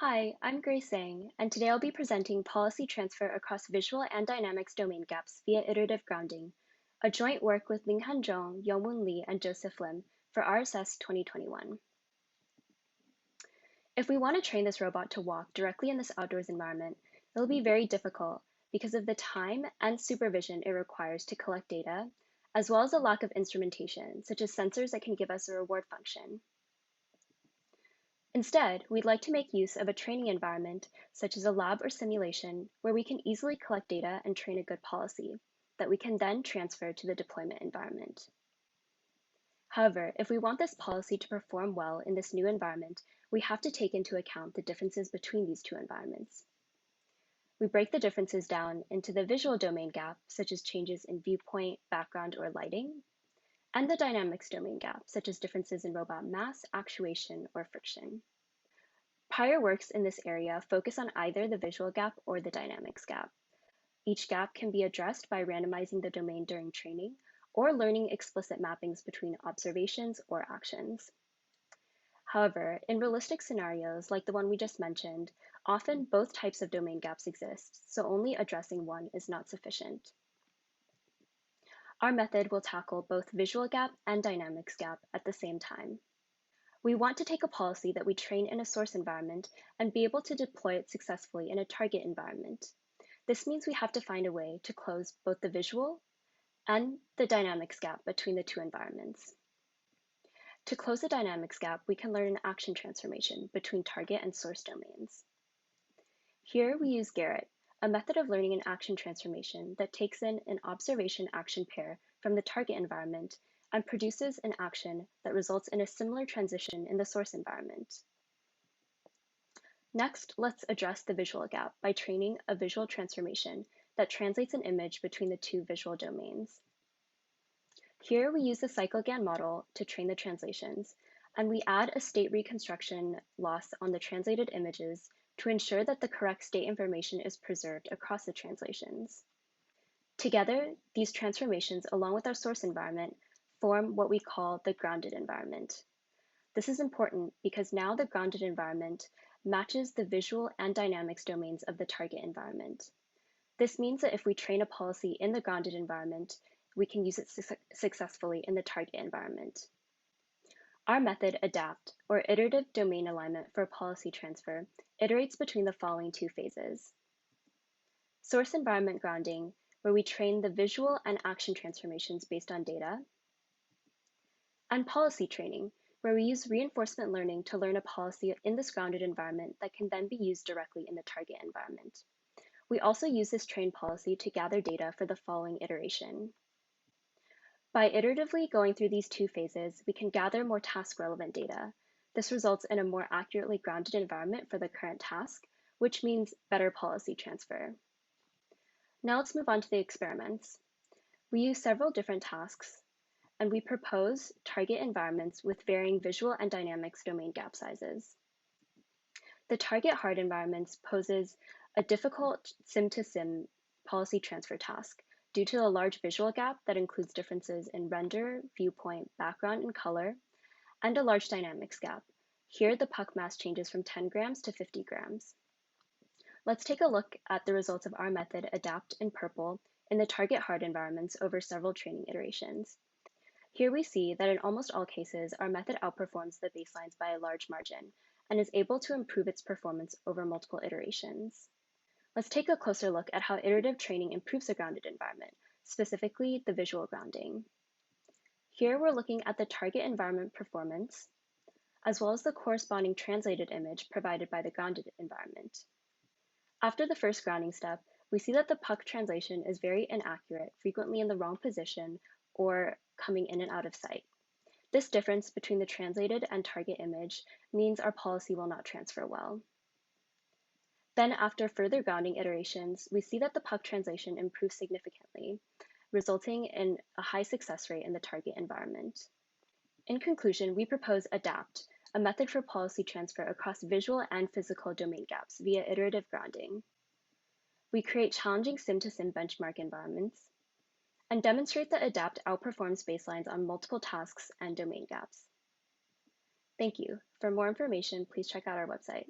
Hi, I'm Grace Zhang, and today I'll be presenting policy transfer across visual and dynamics domain gaps via iterative grounding, a joint work with Linghan Zhong, Youngwoon Lee, and Joseph Lim for RSS 2021. If we want to train this robot to walk directly in this outdoors environment, it'll be very difficult because of the time and supervision it requires to collect data, as well as the lack of instrumentation, such as sensors that can give us a reward function. Instead, we'd like to make use of a training environment, such as a lab or simulation, where we can easily collect data and train a good policy that we can then transfer to the deployment environment. However, if we want this policy to perform well in this new environment, we have to take into account the differences between these two environments. We break the differences down into the visual domain gap, such as changes in viewpoint, background, or lighting, and the dynamics domain gap, such as differences in robot mass, actuation, or friction. Prior works in this area focus on either the visual gap or the dynamics gap. Each gap can be addressed by randomizing the domain during training or learning explicit mappings between observations or actions. However, in realistic scenarios like the one we just mentioned, often both types of domain gaps exist, so only addressing one is not sufficient. Our method will tackle both visual gap and dynamics gap at the same time. We want to take a policy that we train in a source environment and be able to deploy it successfully in a target environment. This means we have to find a way to close both the visual and the dynamics gap between the two environments. To close the dynamics gap, we can learn an action transformation between target and source domains. Here we use Garrett, a method of learning an action transformation that takes in an observation action pair from the target environment and produces an action that results in a similar transition in the source environment. Next, let's address the visual gap by training a visual transformation that translates an image between the two visual domains. Here we use the CycleGAN model to train the translations, and we add a state reconstruction loss on the translated images to ensure that the correct state information is preserved across the translations. Together, these transformations, along with our source environment, form what we call the grounded environment. This is important because now the grounded environment matches the visual and dynamics domains of the target environment. This means that if we train a policy in the grounded environment, we can use it successfully in the target environment. Our method ADAPT, or iterative domain alignment for policy transfer, iterates between the following two phases. Source environment grounding, where we train the visual and action transformations based on data, and policy training, where we use reinforcement learning to learn a policy in this grounded environment that can then be used directly in the target environment. We also use this trained policy to gather data for the following iteration. By iteratively going through these two phases, we can gather more task-relevant data. This results in a more accurately grounded environment for the current task, which means better policy transfer. Now let's move on to the experiments. We use several different tasks, and we propose target environments with varying visual and dynamics domain gap sizes. The target hard environments poses a difficult sim-to-sim policy transfer task due to a large visual gap that includes differences in render, viewpoint, background, and color, and a large dynamics gap. Here, the puck mass changes from 10 grams to 50 grams. Let's take a look at the results of our method ADAPT in purple in the target hard environments over several training iterations. Here we see that in almost all cases, our method outperforms the baselines by a large margin and is able to improve its performance over multiple iterations. Let's take a closer look at how iterative training improves the grounded environment, specifically the visual grounding. Here we're looking at the target environment performance, as well as the corresponding translated image provided by the grounded environment. After the first grounding step, we see that the puck translation is very inaccurate, frequently in the wrong position or coming in and out of sight. This difference between the translated and target image means our policy will not transfer well. Then after further grounding iterations, we see that the puck translation improves significantly, resulting in a high success rate in the target environment. In conclusion, we propose ADAPT, a method for policy transfer across visual and physical domain gaps via iterative grounding. We create challenging sim-to-sim benchmark environments and demonstrate that ADAPT outperforms baselines on multiple tasks and domain gaps. Thank you. For more information, please check out our website.